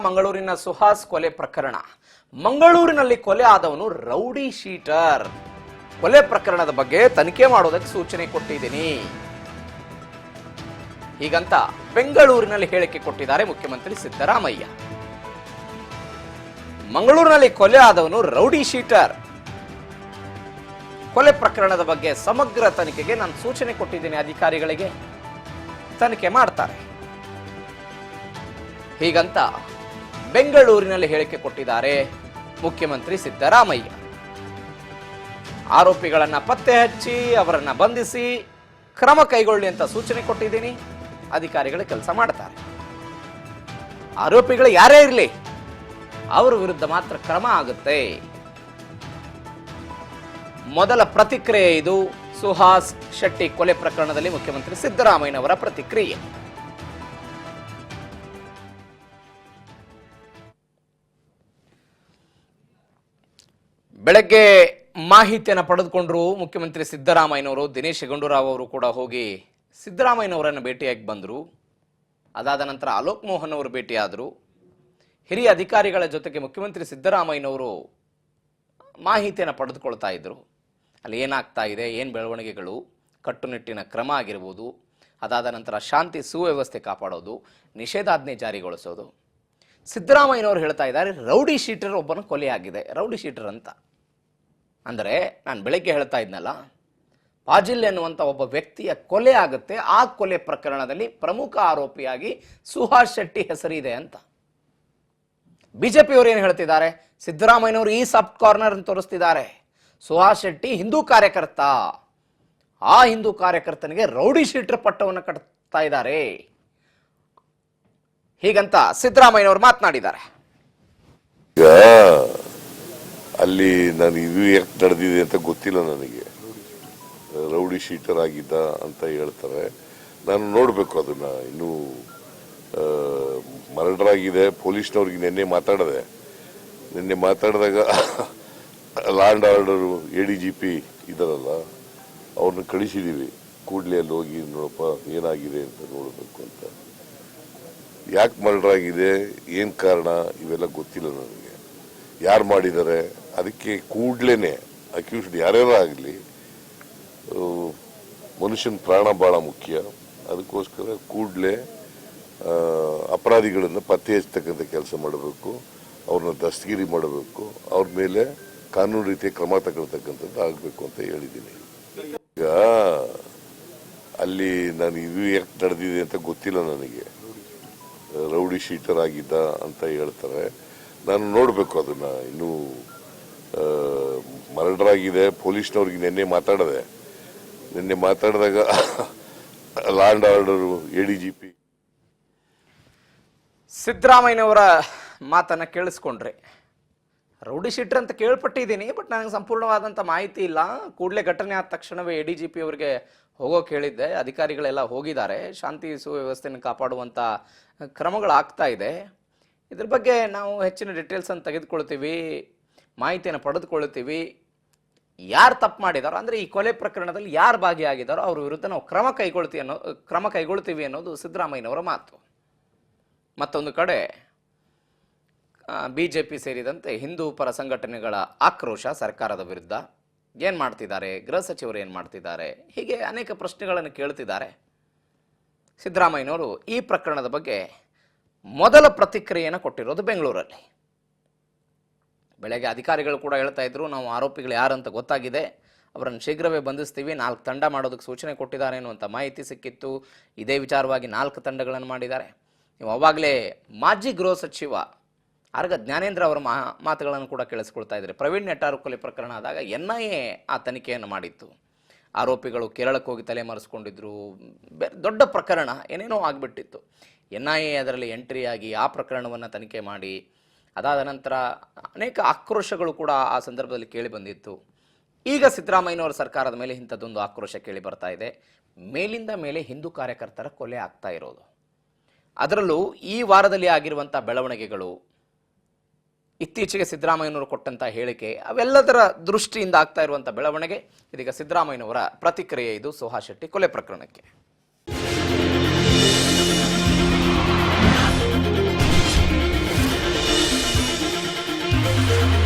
ಮಂಗಳೂರಿನ ಸುಹಾಸ್ ಕೊಲೆ ಪ್ರಕರಣ. ಮಂಗಳೂರಿನಲ್ಲಿ ಕೊಲೆ ಆದವನು ರೌಡಿ ಶೀಟರ್. ಕೊಲೆ ಪ್ರಕರಣದ ಬಗ್ಗೆ ತನಿಖೆ ಮಾಡೋದಕ್ಕೆ ಸೂಚನೆ ಕೊಟ್ಟಿದ್ದೀನಿ ಹೀಗಂತ ಬೆಂಗಳೂರಿನಲ್ಲಿ ಹೇಳಿಕೆ ಕೊಟ್ಟಿದ್ದಾರೆ ಮುಖ್ಯಮಂತ್ರಿ ಸಿದ್ದರಾಮಯ್ಯ. ಮಂಗಳೂರಿನಲ್ಲಿ ಕೊಲೆ ಆದವನು ರೌಡಿ ಶೀಟರ್. ಕೊಲೆ ಪ್ರಕರಣದ ಬಗ್ಗೆ ಸಮಗ್ರ ತನಿಖೆಗೆ ನಾನು ಸೂಚನೆ ಕೊಟ್ಟಿದ್ದೀನಿ, ಅಧಿಕಾರಿಗಳಿಗೆ ತನಿಖೆ ಮಾಡ್ತಾರೆ ಹೀಗಂತ ಬೆಂಗಳೂರಿನಲ್ಲಿ ಹೇಳಿಕೆ ಕೊಟ್ಟಿದ್ದಾರೆ ಮುಖ್ಯಮಂತ್ರಿ ಸಿದ್ದರಾಮಯ್ಯ. ಆರೋಪಿಗಳನ್ನ ಪತ್ತೆ ಹಚ್ಚಿ ಅವರನ್ನ ಬಂಧಿಸಿ ಕ್ರಮ ಕೈಗೊಳ್ಳಿ ಅಂತ ಸೂಚನೆ ಕೊಟ್ಟಿದ್ದೀನಿ, ಅಧಿಕಾರಿಗಳು ಕೆಲಸ ಮಾಡ್ತಾರೆ. ಆರೋಪಿಗಳು ಯಾರೇ ಇರಲಿ ಅವರ ವಿರುದ್ಧ ಮಾತ್ರ ಕ್ರಮ ಆಗುತ್ತೆ. ಮೊದಲ ಪ್ರತಿಕ್ರಿಯೆ ಇದು ಸುಹಾಸ್ ಶೆಟ್ಟಿ ಕೊಲೆ ಪ್ರಕರಣದಲ್ಲಿ ಮುಖ್ಯಮಂತ್ರಿ ಸಿದ್ದರಾಮಯ್ಯನವರ ಪ್ರತಿಕ್ರಿಯೆ. ಬೆಳಗ್ಗೆ ಮಾಹಿತಿಯನ್ನು ಪಡೆದುಕೊಂಡ್ರು ಮುಖ್ಯಮಂತ್ರಿ ಸಿದ್ದರಾಮಯ್ಯನವರು. ದಿನೇಶ್ ಗುಂಡೂರಾವ್ ಅವರು ಕೂಡ ಹೋಗಿ ಸಿದ್ದರಾಮಯ್ಯನವರನ್ನು ಭೇಟಿಯಾಗಿ ಬಂದರು. ಅದಾದ ನಂತರ ಅಲೋಕ್ ಮೋಹನ್ ಅವರು ಭೇಟಿಯಾದರು. ಹಿರಿಯ ಅಧಿಕಾರಿಗಳ ಜೊತೆಗೆ ಮುಖ್ಯಮಂತ್ರಿ ಸಿದ್ದರಾಮಯ್ಯನವರು ಮಾಹಿತಿಯನ್ನು ಪಡೆದುಕೊಳ್ತಾ ಇದ್ರು. ಅಲ್ಲಿ ಏನಾಗ್ತಾ ಇದೆ, ಏನು ಬೆಳವಣಿಗೆಗಳು, ಕಟ್ಟುನಿಟ್ಟಿನ ಕ್ರಮ ಆಗಿರ್ಬೋದು, ಅದಾದ ನಂತರ ಶಾಂತಿ ಸುವ್ಯವಸ್ಥೆ ಕಾಪಾಡೋದು, ನಿಷೇಧಾಜ್ಞೆ ಜಾರಿಗೊಳಿಸೋದು. ಸಿದ್ದರಾಮಯ್ಯನವರು ಹೇಳ್ತಾ ಇದ್ದಾರೆ ರೌಡಿ ಶೀಟರ್ ಒಬ್ಬನ ಕೊಲೆ ಆಗಿದೆ. ರೌಡಿ ಶೀಟರ್ ಅಂತ ಅಂದರೆ ನಾನು ಬೆಳಗ್ಗೆ ಹೇಳ್ತಾ ಇದ್ನಲ್ಲ, ಪಾಜಿಲ್ ಎನ್ನುವಂಥ ಒಬ್ಬ ವ್ಯಕ್ತಿಯ ಕೊಲೆ ಆಗುತ್ತೆ. ಆ ಕೊಲೆ ಪ್ರಕರಣದಲ್ಲಿ ಪ್ರಮುಖ ಆರೋಪಿಯಾಗಿ ಸುಹಾಸ್ ಶೆಟ್ಟಿ ಹೆಸರಿದೆ ಅಂತ ಬಿಜೆಪಿಯವರು ಏನು ಹೇಳ್ತಿದ್ದಾರೆ, ಸಿದ್ದರಾಮಯ್ಯನವರು ಈ ಸಾಫ್ಟ್ ಕಾರ್ನರ್ ಅಂತ ತೋರಿಸ್ತಿದ್ದಾರೆ. ಸುಹಾಸ್ ಶೆಟ್ಟಿ ಹಿಂದೂ ಕಾರ್ಯಕರ್ತ, ಆ ಹಿಂದೂ ಕಾರ್ಯಕರ್ತನಿಗೆ ರೌಡಿ ಶೀಟರ್ ಪಟ್ಟವನ್ನು ಕಟ್ತಾ ಇದ್ದಾರೆ ಹೀಗಂತ ಸಿದ್ದರಾಮಯ್ಯನವರು ಮಾತನಾಡಿದ್ದಾರೆ. ಅಲ್ಲಿ ನಾನು ಇದು ಯಾಕೆ ನಡೆದಿದೆ ಅಂತ ಗೊತ್ತಿಲ್ಲ ನನಗೆ. ರೌಡಿ ಶೀಟರ್ ಆಗಿದ್ದ ಅಂತ ಹೇಳ್ತಾರೆ. ನಾನು ನೋಡಬೇಕು ಅದನ್ನ. ಇನ್ನೂ ಮರ್ಡರ್ ಆಗಿದೆ. ಪೊಲೀಸ್ನವ್ರಿಗೆ ನಿನ್ನೆ ಮಾತಾಡಿದಾಗ ಲಾ ಅಂಡ್ ಆರ್ಡರ್ ADGP ಇದಾರಲ್ಲ, ಅವ್ರನ್ನ ಕಳಿಸಿದೀವಿ. ಕೂಡಲೇ ಅಲ್ಲಿ ಹೋಗಿ ನೋಡಪ್ಪ ಏನಾಗಿದೆ ಅಂತ ನೋಡಬೇಕು ಅಂತ. ಯಾಕೆ ಮರ್ಡರ್ ಆಗಿದೆ, ಏನ್ ಕಾರಣ, ಇವೆಲ್ಲ ಗೊತ್ತಿಲ್ಲ ನನಗೆ. ಯಾರು ಮಾಡಿದ್ದಾರೆ ಅದಕ್ಕೆ ಕೂಡ್ಲೇನೆ ಅಕ್ಯೂಸ್ಡ್ ಯಾರ್ಯಾರು ಆಗಲಿ, ಮನುಷ್ಯನ ಪ್ರಾಣ ಬಹಳ ಮುಖ್ಯ. ಅದಕ್ಕೋಸ್ಕರ ಕೂಡಲೇ ಅಪರಾಧಿಗಳನ್ನು ಪತ್ತೆ ಹಚ್ಚತಕ್ಕಂಥ ಕೆಲಸ ಮಾಡಬೇಕು, ಅವ್ರನ್ನ ದಸ್ತಗಿರಿ ಮಾಡಬೇಕು, ಅವ್ರ ಮೇಲೆ ಕಾನೂನು ರೀತಿಯ ಕ್ರಮ ತಗೊಳ್ತಕ್ಕಂಥದ್ದು ಆಗಬೇಕು ಅಂತ ಹೇಳಿದ್ದೀನಿ. ಈಗ ಅಲ್ಲಿ ನಾನು ಇದು ಯಾಕೆ ನಡೆದಿದೆ ಅಂತ ಗೊತ್ತಿಲ್ಲ ನನಗೆ. ರೌಡಿ ಶೀಟರ್ ಆಗಿದ್ದ ಅಂತ ಹೇಳ್ತಾರೆ. ನಾನು ನೋಡಬೇಕು ಅದನ್ನ. ಇನ್ನೂ ಮರ್ಡರ್ ಆಗಿದೆ. ಪೊಲೀಸ್ನವ್ರಿಗೆ ನಿನ್ನೆ ಮಾತಾಡಿದಾಗ ಲಾ ಅಂಡ್ ಆರ್ಡರ್ ADGP. ಸಿದ್ದರಾಮಯ್ಯನವರ ಮಾತನ್ನ ಕೇಳಿಸ್ಕೊಂಡ್ರೆ, ರೌಡಿ ಶೀಟರ್ ಅಂತ ಕೇಳ್ಪಟ್ಟಿದ್ದೀನಿ, ಬಟ್ ನನಗೆ ಸಂಪೂರ್ಣವಾದಂಥ ಮಾಹಿತಿ ಇಲ್ಲ. ಕೂಡಲೇ ಘಟನೆ ಆದ ತಕ್ಷಣವೇ ADGP ಅವರಿಗೆ ಹೋಗೋಕೆ ಹೇಳಿದ್ದೆ. ಅಧಿಕಾರಿಗಳೆಲ್ಲ ಹೋಗಿದ್ದಾರೆ. ಶಾಂತಿ ಸುವ್ಯವಸ್ಥೆಯನ್ನು ಕಾಪಾಡುವಂಥ ಕ್ರಮಗಳಾಗ್ತಾ ಇದೆ. ಇದ್ರ ಬಗ್ಗೆ ನಾವು ಹೆಚ್ಚಿನ ಡೀಟೇಲ್ಸನ್ನು ತೆಗೆದುಕೊಳ್ತೀವಿ, ಮಾಹಿತಿಯನ್ನು ಪಡೆದುಕೊಳ್ತೀವಿ. ಯಾರು ತಪ್ಪು ಮಾಡಿದಾರೋ, ಅಂದರೆ ಈ ಕೊಲೆ ಪ್ರಕರಣದಲ್ಲಿ ಯಾರು ಭಾಗಿಯಾಗಿದ್ದಾರೋ ಅವ್ರ ವಿರುದ್ಧ ನಾವು ಕ್ರಮ ಕೈಗೊಳ್ತೀವಿ ಅನ್ನೋದು ಸಿದ್ದರಾಮಯ್ಯನವರ ಮಾತು. ಮತ್ತೊಂದು ಕಡೆ BJP ಸೇರಿದಂತೆ ಹಿಂದೂ ಪರ ಸಂಘಟನೆಗಳ ಆಕ್ರೋಶ ಸರ್ಕಾರದ ವಿರುದ್ಧ. ಏನು ಮಾಡ್ತಿದ್ದಾರೆ, ಗೃಹ ಸಚಿವರು ಏನು ಮಾಡ್ತಿದ್ದಾರೆ, ಹೀಗೆ ಅನೇಕ ಪ್ರಶ್ನೆಗಳನ್ನು ಕೇಳ್ತಿದ್ದಾರೆ. ಸಿದ್ದರಾಮಯ್ಯನವರು ಈ ಪ್ರಕರಣದ ಬಗ್ಗೆ ಮೊದಲ ಪ್ರತಿಕ್ರಿಯೆಯನ್ನು ಕೊಟ್ಟಿರೋದು ಬೆಂಗಳೂರಲ್ಲಿ. ಬೆಳಗ್ಗೆ ಅಧಿಕಾರಿಗಳು ಕೂಡ ಹೇಳ್ತಾ ಇದ್ರು, ನಾವು ಆರೋಪಿಗಳು ಯಾರಂತ ಗೊತ್ತಾಗಿದೆ, ಅವರನ್ನು ಶೀಘ್ರವೇ ಬಂಧಿಸ್ತೀವಿ, 4 ತಂಡ ಮಾಡೋದಕ್ಕೆ ಸೂಚನೆ ಕೊಟ್ಟಿದ್ದಾರೆ ಅನ್ನುವಂಥ ಮಾಹಿತಿ ಸಿಕ್ಕಿತ್ತು. ಇದೇ ವಿಚಾರವಾಗಿ 4 ತಂಡಗಳನ್ನು ಮಾಡಿದ್ದಾರೆ. ನೀವು ಅವಾಗಲೇ ಮಾಜಿ ಗೃಹ ಸಚಿವ ಆರ್ಗ ಜ್ಞಾನೇಂದ್ರ ಅವರ ಮಾತುಗಳನ್ನು ಕೂಡ ಕೇಳಿಸ್ಕೊಳ್ತಾ ಇದ್ದಾರೆ. ಪ್ರವೀಣ್ ನೆಟ್ಟಾರು ಕೊಲೆ ಪ್ರಕರಣ ಆದಾಗ NIA ಆ ತನಿಖೆಯನ್ನು ಮಾಡಿತ್ತು. ಆರೋಪಿಗಳು ಕೇರಳಕ್ಕೆ ಹೋಗಿ ತಲೆಮರೆಸ್ಕೊಂಡಿದ್ರು, ದೊಡ್ಡ ಪ್ರಕರಣ ಏನೇನೋ ಆಗಿಬಿಟ್ಟಿತ್ತು. NIA ಅದರಲ್ಲಿ ಎಂಟ್ರಿಯಾಗಿ ಆ ಪ್ರಕರಣವನ್ನು ತನಿಖೆ ಮಾಡಿ, ಅದಾದ ನಂತರ ಅನೇಕ ಆಕ್ರೋಶಗಳು ಕೂಡ ಆ ಸಂದರ್ಭದಲ್ಲಿ ಕೇಳಿ ಬಂದಿತ್ತು. ಈಗ ಸಿದ್ದರಾಮಯ್ಯನವರ ಸರ್ಕಾರದ ಮೇಲೆ ಇಂಥದ್ದೊಂದು ಆಕ್ರೋಶ ಕೇಳಿ ಬರ್ತಾ ಇದೆ. ಮೇಲಿಂದ ಮೇಲೆ ಹಿಂದೂ ಕಾರ್ಯಕರ್ತರ ಕೊಲೆ ಆಗ್ತಾ ಇರೋದು, ಅದರಲ್ಲೂ ಈ ವಾರದಲ್ಲಿ ಆಗಿರುವಂಥ ಬೆಳವಣಿಗೆಗಳು, ಇತ್ತೀಚೆಗೆ ಸಿದ್ದರಾಮಯ್ಯನವರು ಕೊಟ್ಟಂಥ ಹೇಳಿಕೆ, ಅವೆಲ್ಲದರ ದೃಷ್ಟಿಯಿಂದ ಆಗ್ತಾ ಇರುವಂಥ ಬೆಳವಣಿಗೆ. ಇದೀಗ ಸಿದ್ದರಾಮಯ್ಯನವರ ಪ್ರತಿಕ್ರಿಯೆ ಇದು ಸುಹಾಸ್ ಶೆಟ್ಟಿ ಕೊಲೆ ಪ್ರಕರಣಕ್ಕೆ. ಮಾಡ್ತಾರೆ